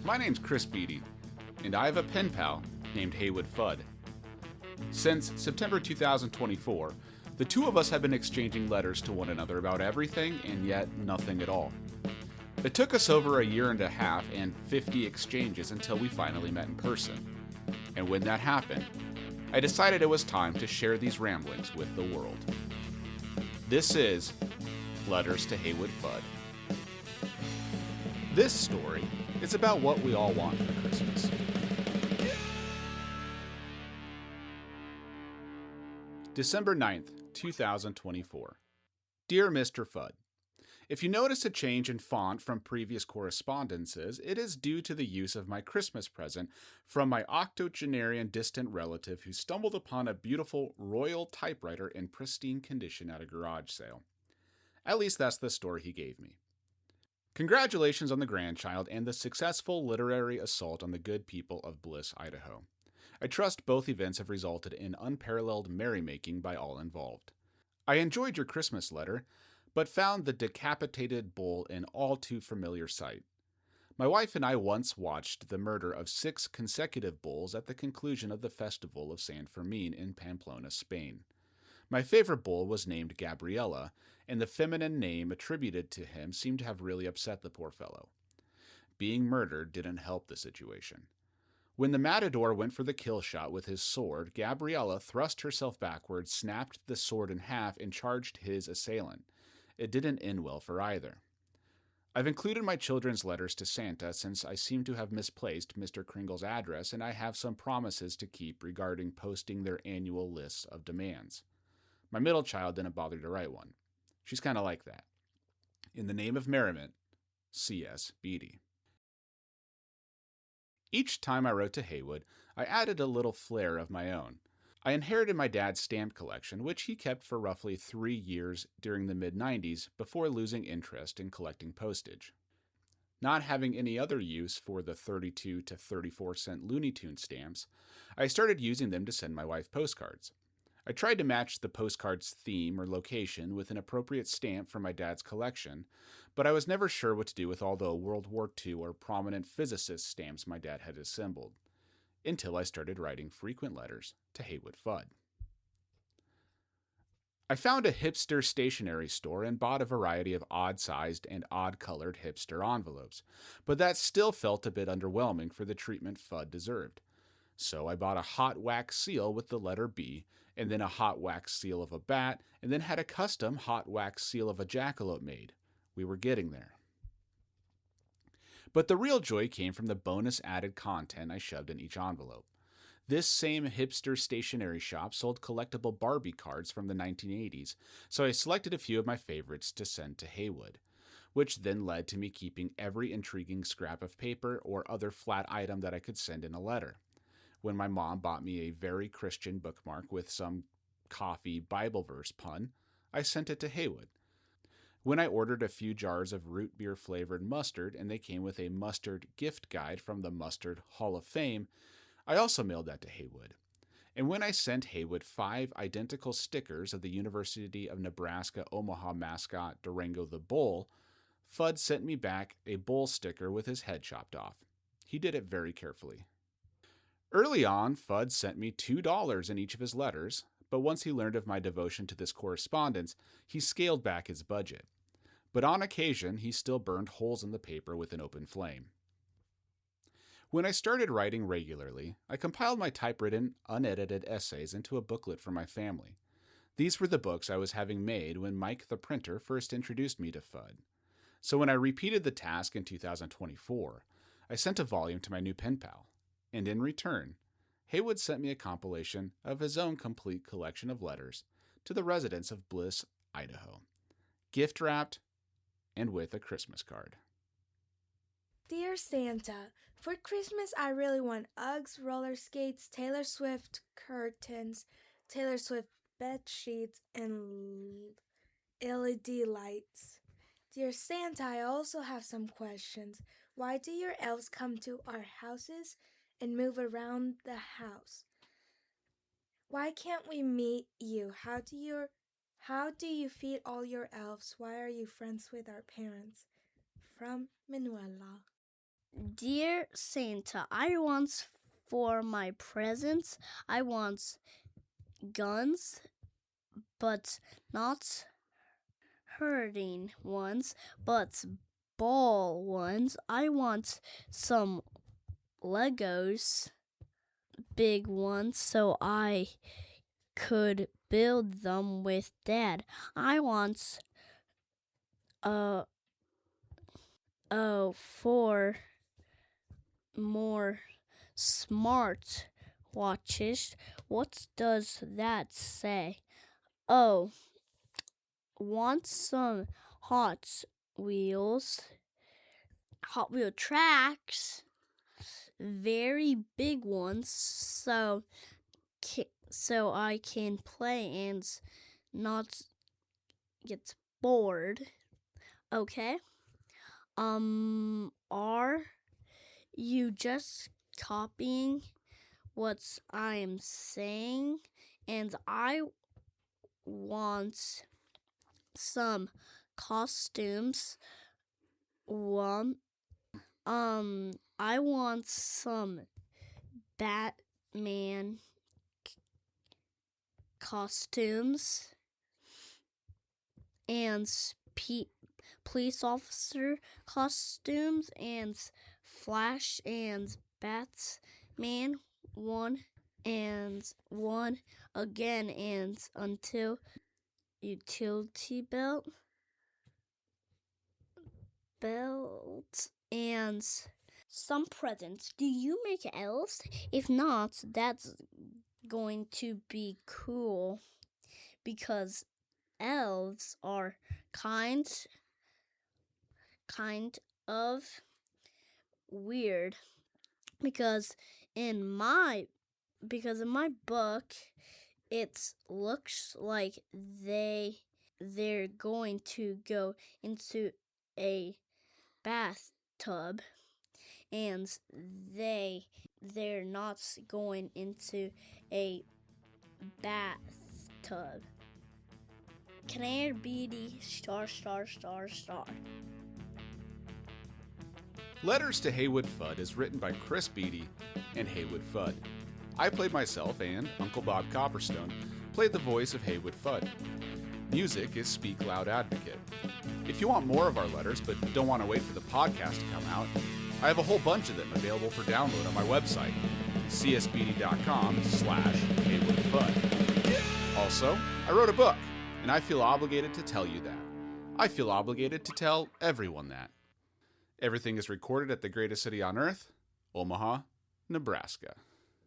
My name's Chris Beatty, and I have a pen pal named Haywood Fudd. Since September 2024, the two of us have been exchanging letters to one another about everything and yet nothing at all. It took us over a year and a half and 50 exchanges until we finally met in person. And when that happened, I decided it was time to share these ramblings with the world. This is Letters to Haywood Fudd. This story is about what we all want for Christmas. December 9th, 2024. Dear Mr. Fudd, if you notice a change in font from previous correspondences, it is due to the use of my Christmas present from my octogenarian distant relative who stumbled upon a beautiful royal typewriter in pristine condition at a garage sale. At least that's the story he gave me. Congratulations on the grandchild and the successful literary assault on the good people of Bliss, Idaho. I trust both events have resulted in unparalleled merrymaking by all involved. I enjoyed your Christmas letter, but found the decapitated bull an all too familiar sight. My wife and I once watched the murder of 6 consecutive bulls at the conclusion of the festival of San Fermin in Pamplona, Spain. My favorite bull was named Gabriela, and the feminine name attributed to him seemed to have really upset the poor fellow. Being murdered didn't help the situation. When the matador went for the kill shot with his sword, Gabriela thrust herself backward, snapped the sword in half, and charged his assailant. It didn't end well for either. I've included my children's letters to Santa since I seem to have misplaced Mr. Kringle's address, and I have some promises to keep regarding posting their annual lists of demands. My middle child didn't bother to write one. She's kind of like that. In the name of merriment, C.S. Beatty. Each time I wrote to Haywood, I added a little flair of my own. I inherited my dad's stamp collection, which he kept for roughly 3 years during the mid-90s before losing interest in collecting postage. Not having any other use for the 32 to 34 cent Looney Tunes stamps, I started using them to send my wife postcards. I tried to match the postcard's theme or location with an appropriate stamp from my dad's collection, but I was never sure what to do with all the World War II or prominent physicist stamps my dad had assembled, until I started writing frequent letters to Haywood Fudd. I found a hipster stationery store and bought a variety of odd-sized and odd-colored hipster envelopes, but that still felt a bit underwhelming for the treatment Fudd deserved. So I bought a hot wax seal with the letter B, and then a hot wax seal of a bat, and then had a custom hot wax seal of a jackalope made. We were getting there. But the real joy came from the bonus added content I shoved in each envelope. This same hipster stationery shop sold collectible Barbie cards from the 1980s, so I selected a few of my favorites to send to Haywood, which then led to me keeping every intriguing scrap of paper or other flat item that I could send in a letter. When my mom bought me a very Christian bookmark with some coffee Bible verse pun, I sent it to Haywood. When I ordered a few jars of root beer flavored mustard and they came with a mustard gift guide from the Mustard Hall of Fame, I also mailed that to Haywood. And when I sent Haywood 5 identical stickers of the University of Nebraska Omaha mascot Durango the Bull, Fudd sent me back a bull sticker with his head chopped off. He did it very carefully. Early on, Fudd sent me $2 in each of his letters, but once he learned of my devotion to this correspondence, he scaled back his budget. But on occasion, he still burned holes in the paper with an open flame. When I started writing regularly, I compiled my typewritten, unedited essays into a booklet for my family. These were the books I was having made when Mike the printer first introduced me to Fudd. So when I repeated the task in 2024, I sent a volume to my new pen pal. And in return, Haywood sent me a compilation of his own complete collection of letters to the residents of Bliss, Idaho, gift-wrapped and with a Christmas card. Dear Santa, for Christmas I really want Uggs, roller skates, Taylor Swift curtains, Taylor Swift bed sheets, and LED lights. Dear Santa, I also have some questions. Why do your elves come to our houses and move around the house? Why can't we meet you? How do you feed all your elves? Why are you friends with our parents? From Manuela. Dear Santa, I want for my presents, I want guns, but not hurting ones, but ball ones. I want some Legos, big ones, so I could build them with Dad. I want 4 more smart watches. What does that say? Oh, want some Hot Wheel tracks, very big ones, so I can play and not get bored. Okay. Are you just copying what I'm saying? And I want some costumes. I want some Batman costumes and police officer costumes and Flash and Batman one again and until utility belt and some presents. Do you make elves? If not, that's going to be cool because elves are kind of weird because in my book it looks like they're going to go into a bathtub and they're not going into a bathtub. Canary Beady star. Letters to Haywood Fudd is written by Chris Beatty and Haywood Fudd. I played myself, and Uncle Bob Copperstone played the voice of Haywood Fudd. Music is Speak Loud Advocate. If you want more of our letters but don't want to wait for the podcast to come out, I have a whole bunch of them available for download on my website, csbd.com/HaywoodFudd. Also, I wrote a book, and I feel obligated to tell you that. I feel obligated to tell everyone that. Everything is recorded at the greatest city on earth, Omaha, Nebraska.